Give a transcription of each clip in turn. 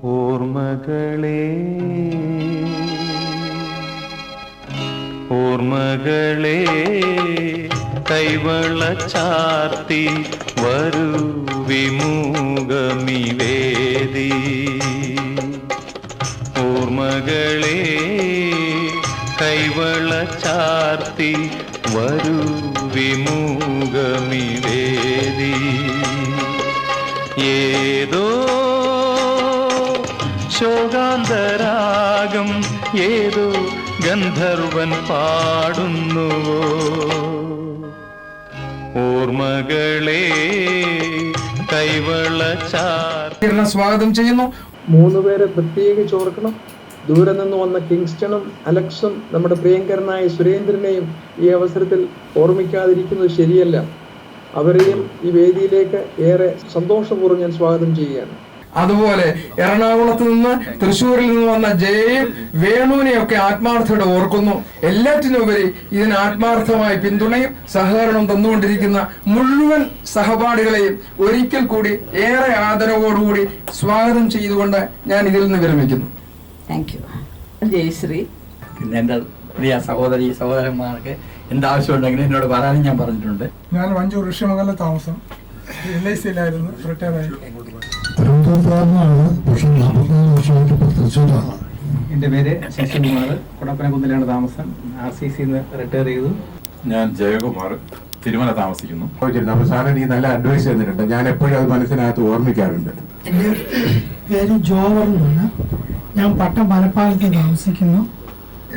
ഓർമ്മകളേ ഓർമ്മകളേ കൈവള ചാർത്തി വരൂ വിമുഖമിവേദി. ഓർമ്മകളേ കൈവള ചാർത്തി വരൂ വിമുഖമിവേദി. ഏതോ ശോകാന്തരാഗം ഏതോ ഗന്ധർവൻ പാടുന്നുവോ. ഓർമ്മകളെ കൈവള ചാർത്തി സ്വാഗതം ചെയ്യുന്നു. 3 പേരെ പ്രത്യേകിച്ച് ഓർക്കണം. ദൂരെ നിന്ന് വന്ന കിങ്സ്റ്റണും അലക്സും നമ്മുടെ പ്രിയങ്കരനായ സുരേന്ദ്രനെയും ഈ അവസരത്തിൽ ഓർമ്മിക്കാതിരിക്കുന്നത് ശരിയല്ല. അവരെയും ഈ വേദിയിലേക്ക് ഏറെ സന്തോഷപൂർവ്വം ഞാൻ സ്വാഗതം ചെയ്യുകയാണ്. അതുപോലെ എറണാകുളത്ത് നിന്ന് തൃശ്ശൂരിൽ നിന്ന് വന്ന ജയയും വേണുവിനെയൊക്കെ ആത്മാർത്ഥയോടെ ഓർക്കുന്നു. എല്ലാറ്റിനുപരി ഇതിന് ആത്മാർത്ഥമായ പിന്തുണയും സഹകരണവും തന്നുകൊണ്ടിരിക്കുന്ന മുഴുവൻ സഹപാഠികളെയും ഒരിക്കൽ കൂടി ഏറെ ആദരവോടുകൂടി സ്വാഗതം ചെയ്തുകൊണ്ട് ഞാൻ ഇതിൽ നിന്ന് വിരമിക്കുന്നു. Thank you. ജയശ്രീ. പിന്നെ എൻ്റെ പ്രിയ സഹോദരി സഹോദരന്മാർക്ക് എന്താവശ്യമുണ്ടെങ്കിലും എന്നോട് പറയാനും ഞാൻ പറഞ്ഞിട്ടുണ്ട്. ഞാൻ വഞ്ചൂർ ഋഷ്യമംഗലം താമസം LIC-യിലായിരുന്നു, റിട്ടയർ ആയി. എൻ്റെ പേര് ശശികുമാർ, കുടപ്പനക്കുന്നിലാണ് താമസം. RCC-ന്ന് റിട്ടയർ ചെയ്തു. ഞാൻ ജയകുമാർ, തിരുമല താമസിക്കുന്നു. അപ്പോൾ സാറിന് ഈ നല്ല അഡ്വൈസ് തന്നിട്ടുണ്ട്. ഞാൻ എപ്പോഴും അത് മനസ്സിനകത്ത് ഓർമ്മിക്കാറുണ്ട്. എൻ്റെ പേര് ജോവർ എന്നാണ്. ഞാൻ പട്ടം പനപ്പാലത്ത് താമസിക്കുന്നു.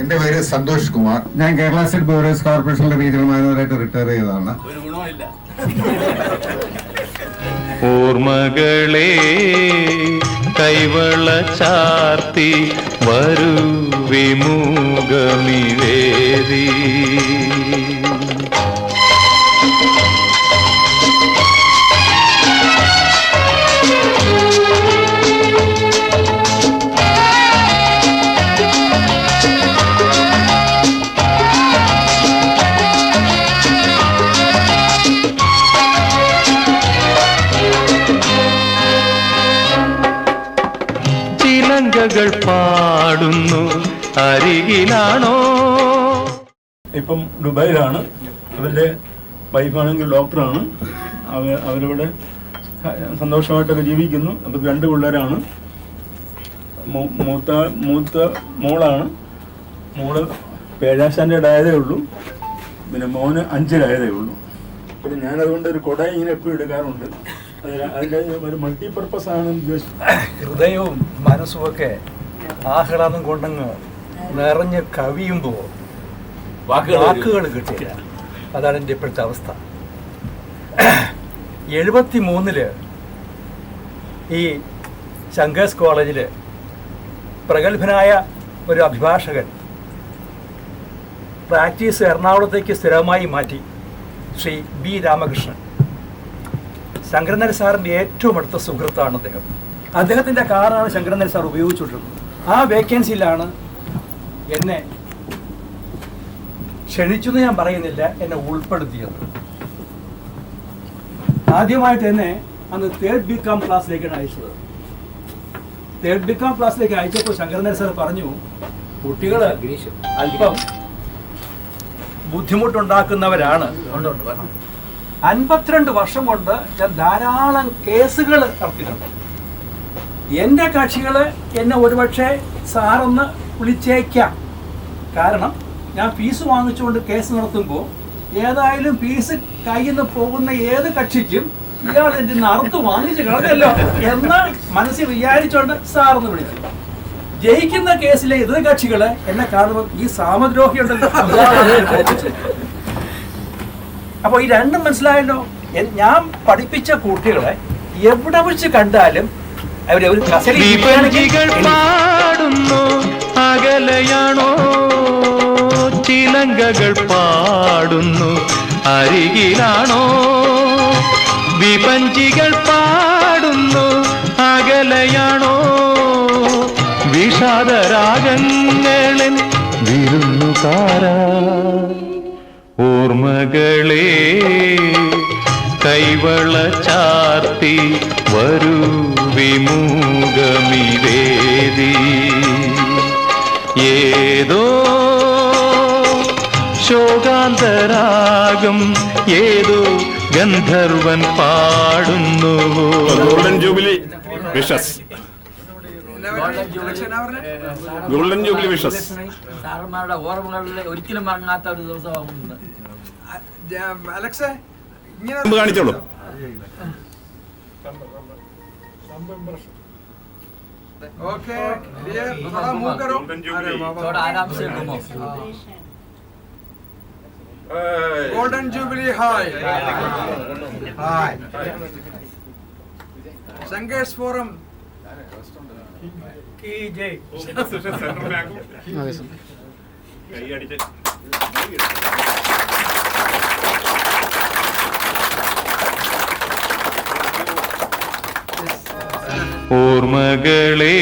എൻ്റെ പേര് സന്തോഷ് കുമാർ. ഞാൻ കേരള സ്റ്റേറ്റ് ബവറേജ് കോർപ്പറേഷനിലെ റീജിയണൽ മാനേജറായിട്ട് റിട്ടയർ ചെയ്തതാണ്. ഒരു ഗുണമില്ല. ഓർമ്മകളെ കൈവള ചാർത്തി വരൂ വിമുഖമിവേദി. ചിലങ്കകൾ പാടുന്നു അരികിലാണോ. ഇപ്പം ദുബായിലാണ്. അവരുടെ വൈഫാണെങ്കിൽ ഡോക്ടറാണ്. അവരിവിടെ സന്തോഷമായിട്ടൊക്കെ ജീവിക്കുന്നു. അപ്പോൾ 2 പിള്ളേരാണ്. മൂത്ത മോളാണ്. മോള് 7ാം സ്റ്റാൻഡേർഡ് ആയതേ ഉള്ളൂ. പിന്നെ മോന് 5-ലായതേ ഉള്ളൂ. പിന്നെ ഞാനതുകൊണ്ട് ഒരു കുട ഇങ്ങനെ എപ്പോഴും എടുക്കാറുണ്ട്. അതിൻ്റെ ഒരു മൾട്ടിപർപ്പസ് ആണ് ഉദ്ദേശിച്ചത്. ഹൃദയവും മനസ്സുമൊക്കെ ആഹ്ലാദം കൊണ്ടങ്ങ് നിറഞ്ഞ് കവിയുമ്പോൾ വാക്കുകൾ കിട്ടില്ല. അതാണ് എൻ്റെ ഇപ്പോഴത്തെ അവസ്ഥ. 73-ല് ഈ ശങ്കേഴ്സ് കോളേജിൽ പ്രഗത്ഭനായ ഒരു അഭിഭാഷകൻ പ്രാക്ടീസ് എറണാകുളത്തേക്ക് സ്ഥിരമായി മാറ്റി. ശ്രീ B. രാമകൃഷ്ണൻ. ശങ്കരനാരായണ സാറിൻ്റെ ഏറ്റവും അടുത്ത സുഹൃത്താണ് അദ്ദേഹം. അദ്ദേഹത്തിൻ്റെ കാറാണ് ശങ്കരനാരായണ സാർ ഉപയോഗിച്ചിട്ടുള്ളത്. ആ വേക്കൻസിയിലാണ് എന്നെ ക്ഷണിച്ചെന്ന് ഞാൻ പറയുന്നില്ല, എന്നെ ഉൾപ്പെടുത്തിയത്. ആദ്യമായിട്ട് എന്നെ അന്ന് 3rd BCom ക്ലാസ്സിലേക്കാണ് അയച്ചത്. 3rd BCom ക്ലാസ്സിലേക്ക് അയച്ചപ്പോൾ ശങ്കരനാരായണ സാർ പറഞ്ഞു, കുട്ടികൾ അല്പം ബുദ്ധിമുട്ടുണ്ടാക്കുന്നവരാണ്. 52 വർഷം കൊണ്ട് ഞാൻ ധാരാളം കേസുകൾ നടത്തിയിട്ടുണ്ട്. എൻ്റെ കക്ഷികൾ എന്നെ ഒരുപക്ഷെ സാറൊന്ന് വിളിച്ചേക്കാം. കാരണം ഞാൻ ഫീസ് വാങ്ങിച്ചുകൊണ്ട് കേസ് നടത്തുമ്പോൾ ഏതായാലും ഫീസ് കയ്യിൽ നിന്ന് പോകുന്ന ഏത് കക്ഷിക്കും ഇയാൾ എൻ്റെ അറുത്ത് വാങ്ങിച്ച് കളഞ്ഞല്ലോ എന്ന് മനസ്സിൽ വിചാരിച്ചുകൊണ്ട് സാറൊന്ന് വിളിച്ചു. ജയിക്കുന്ന കേസിലെ എതിർ കക്ഷികള് എന്നെ കാണുമ്പോൾ ഈ സാമദ്രോഹി ഉണ്ടല്ലോ. അപ്പോൾ ഈ രണ്ടും മനസ്സിലായല്ലോ. ഞാൻ പഠിപ്പിച്ച കുട്ടികളെ എവിടെ വെച്ച് കണ്ടാലും അവരെ ഒരു പാടുന്നു അകലയാണോ. ചിലങ്കകൾ പാടുന്നു അരികിലാണോ. വിപഞ്ചികൾ പാടുന്നു അകലയാണോ. വിഷാദരാഗങ്ങളിൽ വിരുന്നുകാരാ. ഓർമ്മകളെ കൈവള ചാർത്തി വരൂ വിമുഖമിവേദി. ഏതോ ശോകാന്തരാഗം ഏതോ ഗന്ധർവൻ പാടുന്നുവോ. Golden jubilee wishes. Golden jubilee wishes. സാറന്മാരുടെ ഓർമ്മകളിൽ ഒരിക്കലും മറങ്ങാത്ത ഒരു ദിവസമാകുന്നത്. അലക്സേ കാണിച്ചോളൂ. ओके ये थोड़ा मूव करो. थोड़ा आराम से घूमो. गोल्डन जुबली हाय हाय. संघर्ष फोरम की जय. ഓർമ്മകളെ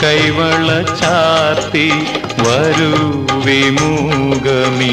കൈവള ചാർത്തി വരൂ വിമുഖമിവേദി.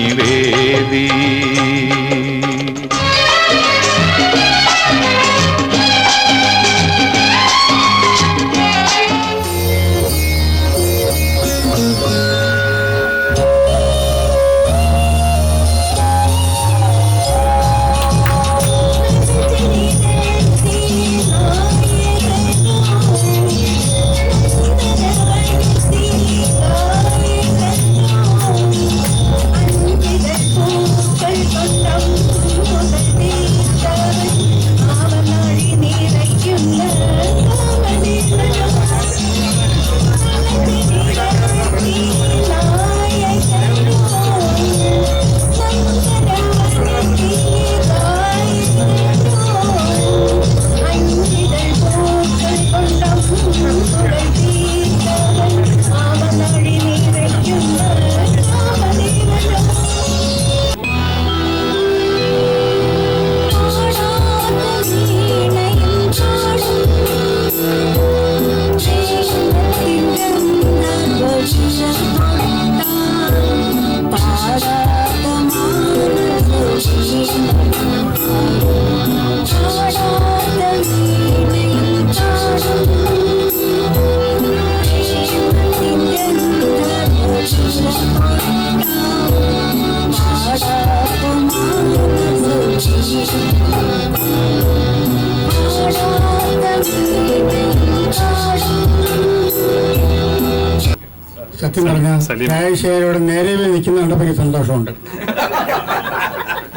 സത്യം പറഞ്ഞാൽ രാജശേഖരോട് നേരെ നിൽക്കുന്ന കണ്ടപ്പോൾ എനിക്ക് സന്തോഷമുണ്ട്.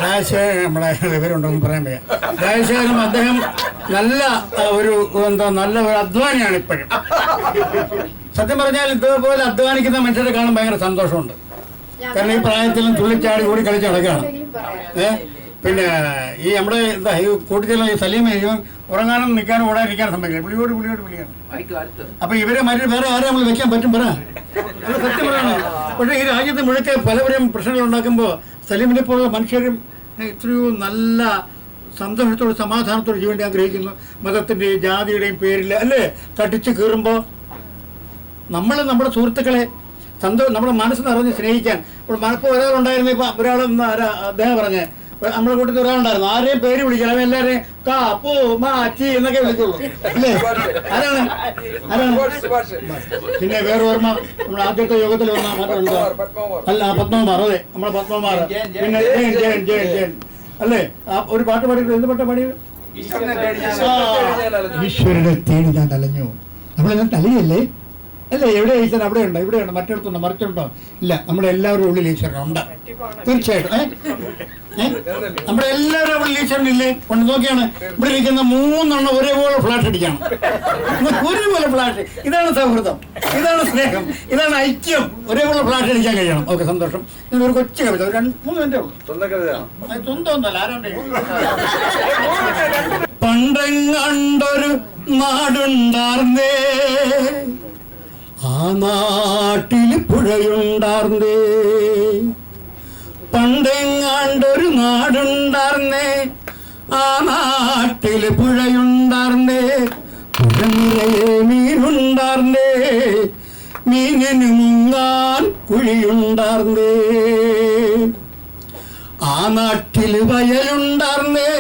രാജശേഖരൻ നമ്മുടെ വിവരമുണ്ടെന്ന് പറയാൻ വയ്യ. രാജശേഖരൻ അദ്ദേഹം നല്ല ഒരു നല്ല ഒരു അധ്വാനിയാണ് ഇപ്പോഴും. സത്യം പറഞ്ഞാൽ ഇതേപോലെ അധ്വാനിക്കുന്ന മനുഷ്യരെ കാണാൻ ഭയങ്കര സന്തോഷമുണ്ട്. കാരണം ഈ പ്രായത്തിലും തുള്ളിച്ചാടി ഓടി കളിച്ച് നടക്കുകയാണ്. പിന്നെ ഈ നമ്മുടെ എന്താ ഈ കൂട്ടിച്ചെല്ലാം ഈ സലീമ ഉറങ്ങാനും നിൽക്കാനും ഓടാനിരിക്കാനും സമ്മതിക്കില്ല. വിളിയോട് വിളിയാണ്. അപ്പൊ ഇവരെ മറ്റു വേറെ ആരെ നമ്മൾ വെക്കാൻ പറ്റും പറ. അത് സത്യം പറയാണ്. പക്ഷേ ഈ രാജ്യത്ത് മുഴുക്കെ പലവരും പ്രശ്നങ്ങൾ ഉണ്ടാക്കുമ്പോൾ സലീമിനെ പോലുള്ള മനുഷ്യരും എത്രയോ നല്ല സന്തോഷത്തോട് സമാധാനത്തോട് ജീവൻ ആഗ്രഹിക്കുന്നു. മതത്തിൻ്റെയും ജാതിയുടെയും പേരിൽ അല്ലേ തട്ടിച്ച് കീറുമ്പോൾ നമ്മുടെ സുഹൃത്തുക്കളെ നമ്മുടെ മനസ്സ് നിറഞ്ഞ് സ്നേഹിക്കാൻ ഇപ്പോൾ ഒരാളുണ്ടായിരുന്നു. ഇപ്പം ഒരാൾ അദ്ദേഹം പറഞ്ഞ് നമ്മുടെ കൂട്ടത്തിൽ ഒരാളുണ്ടായിരുന്നു. ആരെയും പേര് വിളിക്കണം, അവൻ എല്ലാവരെയും കാ പൂ മാറ്റി എന്നൊക്കെ വിളിക്കുള്ളൂ അല്ലേ. ആരാണ് പിന്നെ വേറെ ഓർമ്മ നമ്മുടെ ആദ്യത്തെ യോഗത്തിൽ വന്ന മാറ്റമുണ്ടോ അല്ല പത്മകുമാർ. അതെ നമ്മളെ പത്മകുമാർ. പിന്നെ ജയൻ അല്ലേ ഒരു പാട്ട് പാടിയിട്ട് എന്ത് പാട്ട് പാടിയത്? ഈശ്വരനെ തേടി ഞാൻ അലഞ്ഞു. നമ്മളെല്ലാം തലയല്ലേ അല്ലേ? എവിടെ ഈശ്വരൻ? അവിടെ ഉണ്ടോ? ഇവിടെ ഉണ്ടോ? മറ്റിടത്തുണ്ടോ? മറിച്ചുണ്ടോ? ഇല്ല. നമ്മുടെ എല്ലാവരുടെ ഉള്ളിൽ ഈശ്വരനുണ്ട് തീർച്ചയായിട്ടും. നമ്മുടെ എല്ലാവരുടെ ഉള്ളിൽ ഈശ്വരനില്ലേ? കൊണ്ട് നോക്കിയാണ് ഇവിടെ ഇരിക്കുന്ന 3 ഒരേപോലെ ഫ്ലാറ്റ് അടിക്കണം. ഒരേപോലെ ഫ്ലാറ്റ്. ഇതാണ് സൗഹൃദം, ഇതാണ് സ്നേഹം, ഇതാണ് ഐക്യം. ഒരേപോലെ ഫ്ലാറ്റ് അടിക്കാൻ കഴിയണം. ഓക്കെ, സന്തോഷം. ഒരു കൊച്ചു കവിത, ഒരു 2-3 മിനിറ്റേ ഉള്ളൂ. സ്വന്തം ഒന്നല്ല, ആരാണ്ട്. പണ്ടെങ്ങണ്ടൊരു നാടുണ്ടാർന്നേ, ആ നാട്ടില് പുഴയുണ്ടാർന്നേ. പണ്ടെങ്ങാണ്ടൊരു നാടുണ്ടാർന്നേ, ആ നാട്ടില് പുഴയുണ്ടാർന്നേ. പുഴ നിറയെ മീനുണ്ടാർന്നേ, മീനിന് മുങ്ങാൻ കുഴിയുണ്ടാർന്നേ. ആ നാട്ടില് വയലുണ്ടാർന്നേ,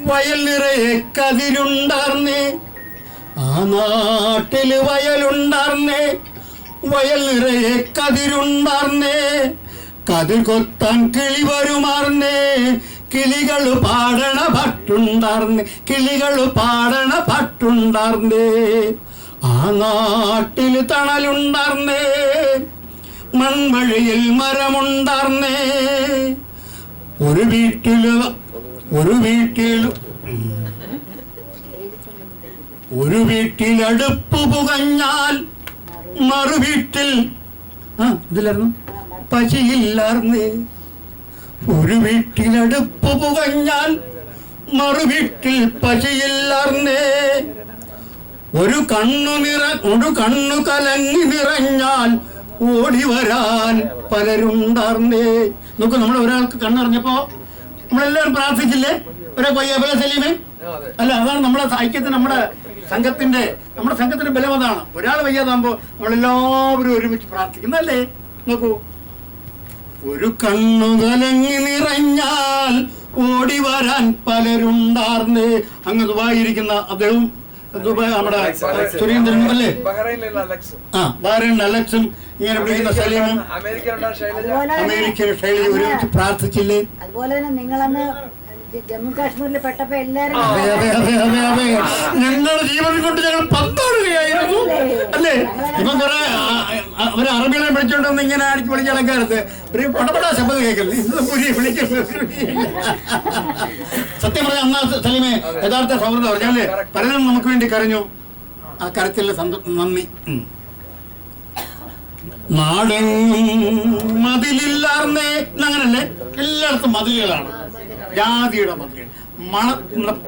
വയൽ നിറയെ കതിരുണ്ടാർന്നേ. ആ നാട്ടില് വയലുണ്ടാർന്നേ, വയൽ നിറയെ കതിരുണ്ടാർന്നേ. കതിർ കൊത്താൻ കിളി വരുമാർന്നേ, കിളികൾ പാടണ പാട്ടുണ്ടാർന്നേ, കിളികൾ പാടണ പാട്ടുണ്ടാർന്നേ. ആ നാട്ടിൽ തണലുണ്ടാർന്നേ, മൺവഴിയിൽ മരമുണ്ടാർന്നേ. ഒരു വീട്ടില് അടുപ്പ് പുകഞ്ഞാൽ മറുവീട്ടിൽ ഇതിലായിരുന്നു പശിയില്ലാർന്നേ. ഒരു വീട്ടിൽ അടുപ്പ് പുകഞ്ഞാൽ മറുവീട്ടിൽ പശിയില്ലാർന്നേ. ഒരു കണ്ണു കലങ്ങി നിറഞ്ഞാൽ ഓടി വരാൻ പലരുണ്ടാർന്നേ. നോക്കൂ, നമ്മൾ ഒരാൾക്ക് കണ്ണറിഞ്ഞപ്പോ നമ്മളെല്ലാവരും പ്രാർത്ഥിച്ചില്ലേ? ഒരേ പയ്യപ്പല സലീമേ അല്ല, അതാണ് നമ്മുടെ ഐക്യത്തിന്, നമ്മുടെ സംഘത്തിന്റെ ബലം അതാണ്. ഒരാൾ വയ്യാതാകുമ്പോ നമ്മളെല്ലാവരും ഒരുമിച്ച് പ്രാർത്ഥിക്കുന്നല്ലേ? നോക്കൂ, ഒരു കണ്ണു കലങ്ങി നിറഞ്ഞാൽ ഓടി വരാൻ പലരുണ്ടാർന്നേ. അങ്ങ് ദുബായിരിക്കുന്ന അദ്ദേഹം, നമ്മുടെ സുരേന്ദ്രനും അല്ലേ, ബഹ്റൈനിൽ അലക്സും ഇങ്ങനെ വിളിക്കുന്ന സലീമും അമേരിക്കൻ ശൈലി ഒരുമിച്ച് പ്രാർത്ഥിച്ചില്ലേ? അതുപോലെ തന്നെ നിങ്ങളന്ന് ജമ്മു കാശ്മീരിൽ പെട്ടപ്പോ എല്ലാരും ഞങ്ങളുടെ ജീവൻ കൊണ്ട് ഞങ്ങൾ പന്താടുകയായിരുന്നു അല്ലേ? ഇപ്പൊ കുറെ അവര് അറബികളെ വിളിച്ചോണ്ടൊന്ന് ഇങ്ങനെ അടിച്ച് വിളിച്ച ആൾക്കാരത്ത് ഒരു പടപടാ ശബ്ദം കേൾക്കുന്നത്. ഇന്ന് പുരി വിളിക്കുന്നത് സത്യം പറഞ്ഞ അന്നാ സലീമെ യഥാർത്ഥ സൗഹൃദം പറഞ്ഞല്ലേ? പലരും നമുക്ക് വേണ്ടി കരഞ്ഞു. ആ കരത്തിലുള്ള നന്ദി. നാടെങ്ങും മതിലില്ലാർന്നേ, അങ്ങനല്ലേ? എല്ലായിടത്തും മതിലുകളാണ്. ജാതിയുടെ മതിലുകൾ,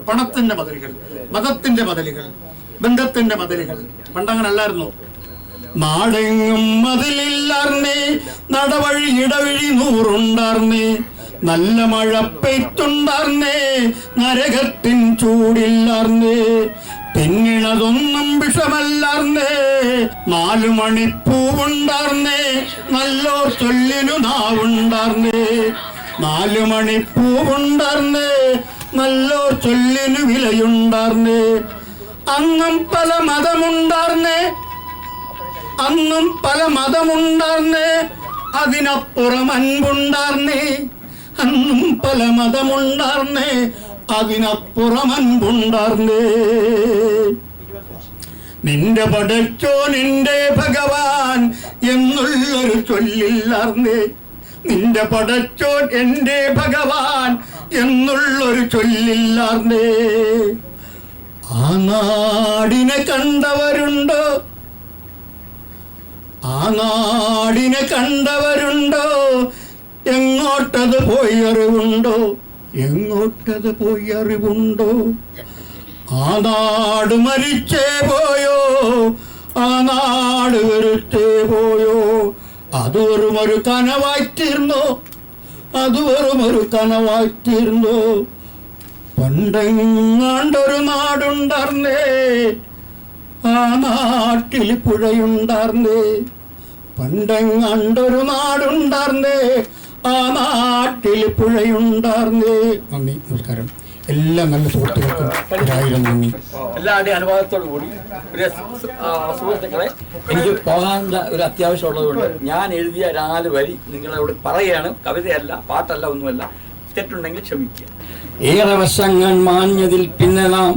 പണത്തിന്റെ മതിലുകൾ, മതത്തിന്റെ മതിലുകൾ, ബന്ധത്തിന്റെ മതിലുകൾ. പണ്ടങ്ങനല്ലായിരുന്നു. നാടെങ്ങും മതിലില്ലാർന്നേ, നടവഴി ഇടവഴി നൂറുണ്ടാർന്നേ. നല്ല മഴ പെയ്ത്തുണ്ടാർന്നേ, നരകത്തിൻ ചൂടില്ലാർന്നേ. തിന്നിണതൊന്നും വിഷമല്ലാർന്നേ, 4 മണിപ്പൂവുണ്ടാർന്നേ. നല്ലോർ ചൊല്ലിനു നാവുണ്ടാർന്നേ. 4 മണിപ്പൂവുണ്ടാർന്നേ, നല്ലോർ ചൊല്ലിനു വിലയുണ്ടാർന്നേ. അന്നും പല മതമുണ്ടാർന്നേ, അന്നും പല മതമുണ്ടാർന്നേ. അതിനപ്പുറം അൻപുണ്ടാർന്നേ, അന്നും പല മതമുണ്ടാർന്നേ. അതിനപ്പുറം അൻപുണ്ടാർന്നേ. നിന്റെ പടച്ചോ നിന്റെ ഭഗവാൻ എന്നുള്ളൊരു ചൊല്ലില്ലാർന്നേ. നിന്റെ പടച്ചോ എന്റെ ഭഗവാൻ എന്നുള്ളൊരു ചൊല്ലില്ലാർന്നേ. ആ നാടിനെ കണ്ടവരുണ്ടോ? ആ നാടിനെ കണ്ടവരുണ്ടോ? എങ്ങോട്ടത് പോയി അറിവുണ്ടോ? എങ്ങോട്ടത് പോയി അറിവുണ്ടോ? ആ നാട് മരിച്ചേ പോയോ? ആ നാട് വെറുത്തേ പോയോ? അത് വെറുമൊരു കനവായിത്തീർന്നോ? അത് വെറുമൊരു കനവായിത്തീർന്നോ? പണ്ടെങ്ങാണ്ടൊരു നാടുണ്ടാർന്നേ, ആ നാട്ടിൽ പുഴയുണ്ടാർന്നേ. പണ്ടെങ്ങാണ്ടൊരു നാടുണ്ടാർന്നേ, ആ നാട്ടിൽ പുഴയുണ്ടാർന്നേ. നന്ദി, നമസ്കാരം. എല്ലാ നല്ല സുഹൃത്തുക്കൾക്കും 1000 നന്ദി. എല്ലാവരുടെയും അനുവാദത്തോടു കൂടി സുഹൃത്തുക്കളെ, എനിക്ക് പോകാനുള്ള ഒരു അത്യാവശ്യം ഉള്ളതുകൊണ്ട് ഞാൻ എഴുതിയ 4 വരി നിങ്ങളോട് പറയുകയാണ്. കവിതയല്ല, പാട്ടല്ല, ഒന്നുമല്ല. തെറ്റുണ്ടെങ്കിൽ ക്ഷമിക്കുക. ഏറെ വർഷങ്ങൾ മാഞ്ഞതിൽ പിന്നെ നാം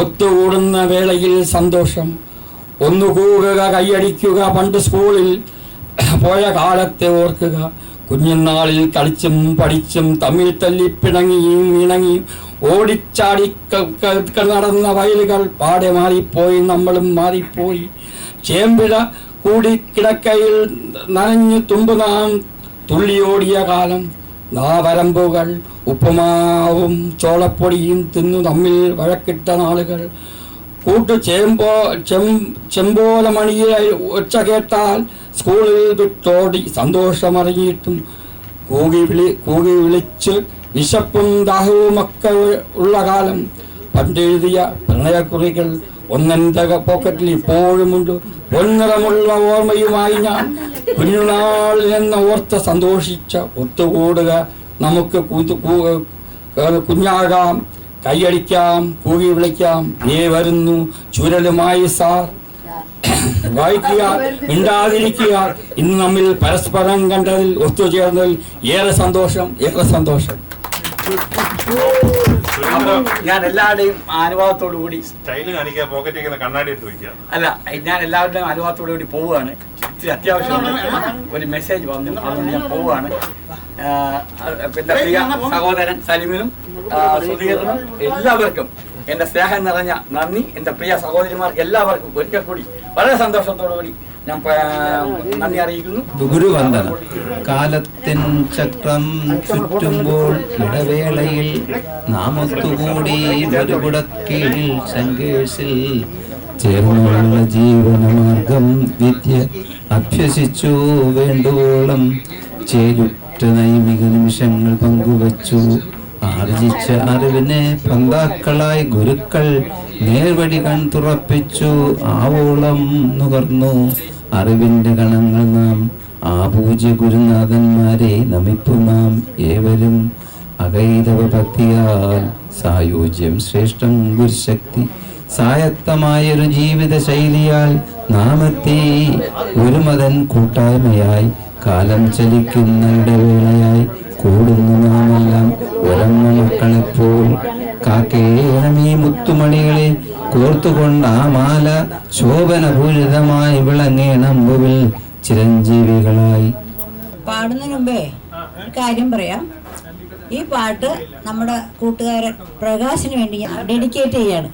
ഒത്തുകൂടുന്ന വേളയിൽ സന്തോഷം. ഒന്നുകൂടുക, കൈയടിക്കുക, പണ്ട് സ്കൂളിൽ പോയ കാലത്തെ ഓർക്കുക. കുഞ്ഞുനാളിൽ കളിച്ചും പഠിച്ചും തമ്മിൽ തല്ലി പിണങ്ങിയും ഇണങ്ങിയും ഓടിച്ചാടി നടന്ന വയലുകൾ പാടെ മാറിപ്പോയി, നമ്മളും മാറിപ്പോയി. ചേമ്പിഴ കൂടി കിടക്കയിൽ നനഞ്ഞു തുമ്പ് നാം തുള്ളിയോടിയ കാലം. നാവരമ്പുകൾ ഉപ്പുമാവും ചോളപ്പൊടിയും തിന്നു തമ്മിൽ വഴക്കിട്ട നാളുകൾ. കൂട്ടു ചെമ്പോല മണിയെ ഒച്ച കേട്ടാൽ സ്കൂളിൽ വിട്ടോടി സന്തോഷമറിഞ്ഞിട്ടും കൂകി വിളിച്ച് വിശപ്പും ദാഹവുമൊക്കെ ഉള്ള കാലം. പണ്ടെഴുതിയ പ്രണയക്കുറികൾ ഒന്നെൻ്റെ പോക്കറ്റിൽ ഇപ്പോഴുമുണ്ട്. പൊൻനിറമുള്ള ഓർമ്മയുമായി ഞാൻ കുഞ്ഞുനാളിൽ നിന്ന് ഓർത്ത് സന്തോഷിച്ച ഒത്തുകൂടുക, നമുക്ക് കുഞ്ഞാകാം, കൈയടിക്കാം, കൂകി വിളിക്കാം. വരുന്നു ചുരലുമായി സാർ. വായിക്കുക, മിണ്ടാതിരിക്കുക. ഇന്ന് നമ്മിൽ പരസ്പരം കണ്ടതിൽ, ഒത്തുചേർന്നതിൽ ഏറെ സന്തോഷം, ഏറെ സന്തോഷം. ഞാൻ എല്ലാവരുടെയും അനുവാദത്തോടു കൂടി അല്ല, ഞാൻ എല്ലാവരുടെയും അനുവാദത്തോടു കൂടി പോവുകയാണ്. ഇത്തിരി അത്യാവശ്യമാണ്, ഒരു മെസ്സേജ് വന്നു, അതുകൊണ്ട് ഞാൻ പോവുകയാണ്. എൻ്റെ പ്രിയ സഹോദരൻ സലിമിനും സുധീറിനും എല്ലാവർക്കും എൻ്റെ സ്നേഹം നിറഞ്ഞ നന്ദി. എൻ്റെ പ്രിയ സഹോദരിമാർക്ക് എല്ലാവർക്കും ഒരിക്കൽ കൂടി വളരെ സന്തോഷത്തോടു കൂടി ഞാൻ നന്ദി അറിയിക്കുന്നു. ഗുരുവന്ദനം. കാലത്തിൻ ചക്രം ചുറ്റുമ്പോൾ ഇടവേളയിൽ നാം ഒത്തുകൂടി ഒരു കുടക്കീഴിൽ ശങ്കേഴ്സിൽ ചേർന്നുള്ള ജീവനമാർഗം വിദ്യ അഭ്യസിച്ചു വേണ്ടോളം ചേരുറ്റ നൈമിക നിമിഷങ്ങൾ പങ്കുവച്ചു. ആർജിച്ച അറിവിനെ പന്താക്കളായി ഗുരുക്കൾ നേർവഴി തുറപ്പിച്ചു. ആവോളം നുകർന്നു അറിവിന്റെ കണങ്ങൾ നാം. ആ പൂജ്യ ഗുരുനാഥന്മാരെ നമിപ്പു നാം ഏവരും. അകൈതവ ഭക്തിയാൽ സായുജ്യം ശ്രേഷ്ഠം ഗുരുശക്തി. സായത്തമായൊരു ജീവിത ശൈലിയാൽ നാമെത്തി ഒരു മതൻ കൂട്ടായ്മയായി. കാലം ചലിക്കുന്ന ഇടവേളയായി കൂടുന്നു നാമെല്ലാം ഉറങ്ങ മക്കളെപ്പോൾ. കാക്കേണം ഈ മുത്തുമണികളെ കോർത്തുകൊണ്ട് ആ മാല ശോഭനപൂരിതമായി വിളങ്ങേണമ്പുവിൽ ചിരഞ്ജീവികളായി. പാടുന്നതിന് മുമ്പേ കാര്യം പറയാം. ഈ പാട്ട് നമ്മുടെ കൂട്ടുകാരൻ പ്രകാശിന് വേണ്ടി ഞാൻ ഡെഡിക്കേറ്റ് ചെയ്യാണ്.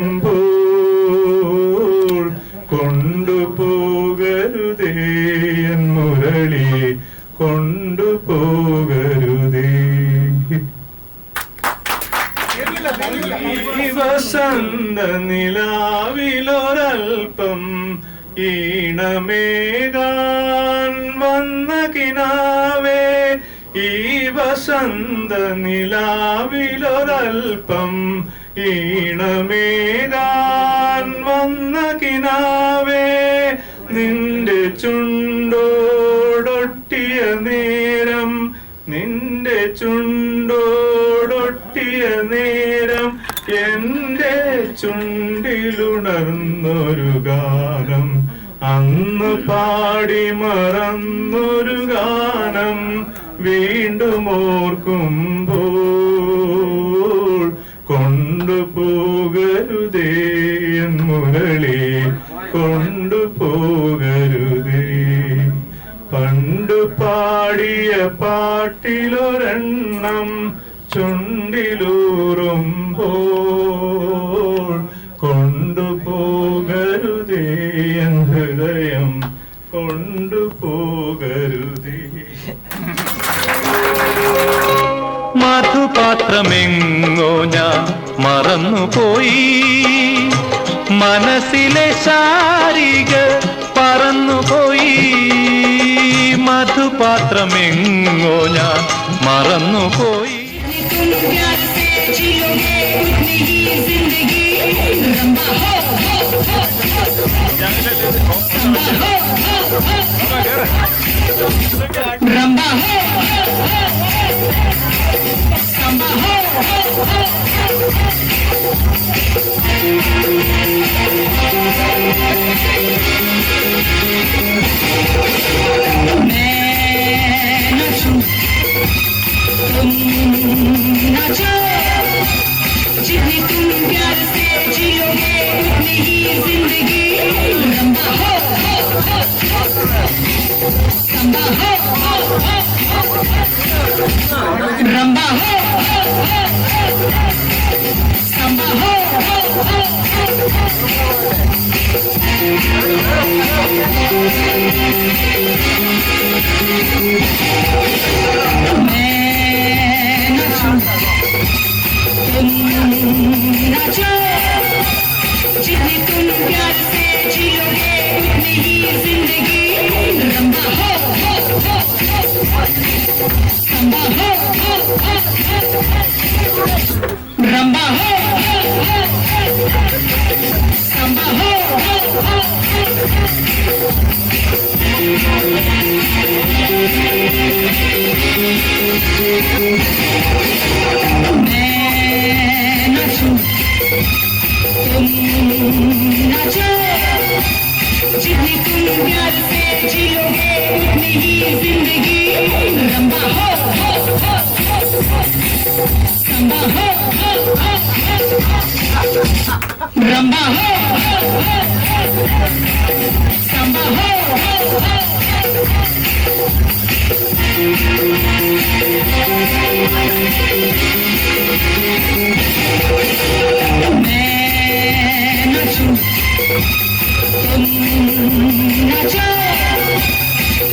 ചുണ്ടിലൂറുമ്പോൾ കൊണ്ടുപോകരുതേ എൻ മുരളി, കൊണ്ടുപോകരുതേ. ഈ വസന്ത നിലാവിലൊരൽപ്പം ഈണമേകാൻ വന്ന കിനാവേ, ഈ വസന്ത നിലാവിലൊരൽപ്പം ഈണമേകാൻ വന്ന കിനാവേ, നിന്റെ ചുണ്ടോടൊട്ടിയ നേരം, നിന്റെ ചുണ്ടോടൊട്ടിയ നേരം എൻ്റെ ചുണ്ടിലുണർന്നൊരു ഗാനം, അന്ന് പാടി മറന്നൊരു ഗാനം വീണ്ടും ഓർക്കുമ്പോൾ കൊണ്ടുപോകരുതേ എൻ മുരളി, കൊണ്ടുപോകരുതേ. പണ്ടു പാടിയ പാട്ടിലൊരെണ്ണം ചുണ്ടിലൂറുമ്പോൾ കൊണ്ടുപോകരുതേ എൻ ഹൃദയം, കൊണ്ടുപോകരുതേ. മധുപാത്രമെങ്ങോ ഞാൻ മറന്നുപോയി, മനസ്സിലെ ശാരിക പറന്നുപോയി. മധുപാത്രമെങ്ങോ ഞാൻ മറന്നുപോയി. जितनी तुम प्यार से जियोगे उतनी ही जिंदगी लंबा हो, लंबा हो, लंबा हो, लंबा हो. मैं नाचूं तुम नाचो, जितनी तुम प्यार से जियोगे उतनी ही जिंदगी लंबा हो, लंबा हो, लंबा हो, लंबा हो. मैं नाचूं तुम नाचो, जितनी तुम प्यार से जियोगे उतनी ही जिंदगी लंबा हो, लंबा हो, लंबा हो, लंबा हो. मैं नाचूं तुम नाचो,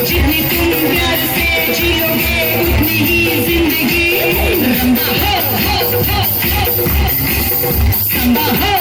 जितनी तुम प्यार से जियोगे उतनी ही जिंदगी लंबा हो, लंबा हो,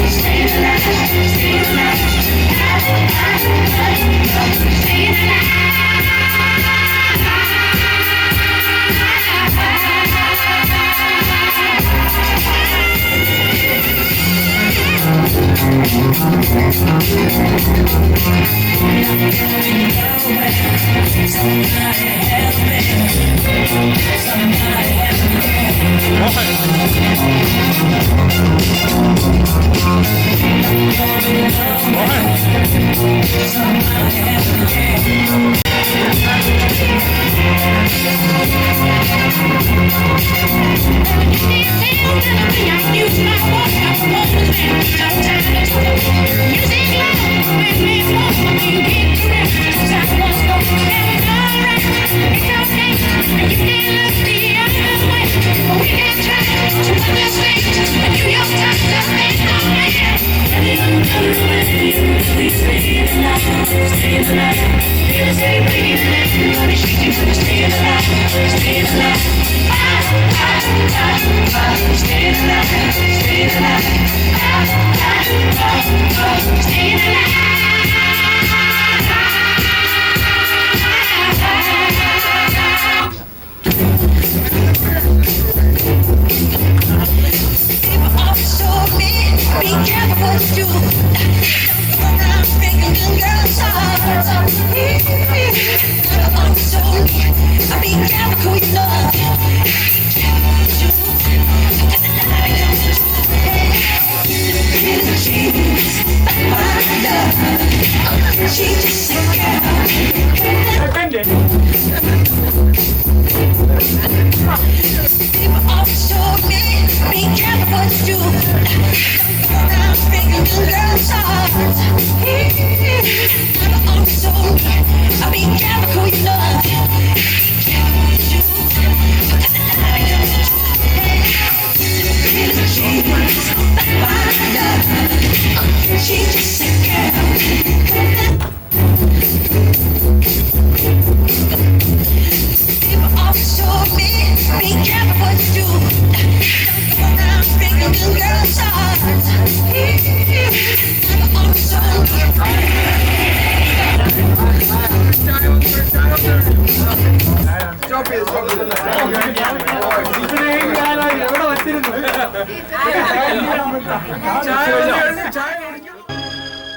Stay alive.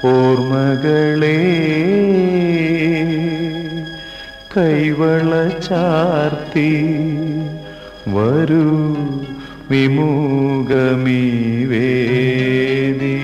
ഓർമ്മകളെ കൈവള ചാർത്തി വരൂ വിമുഖമീ വേദി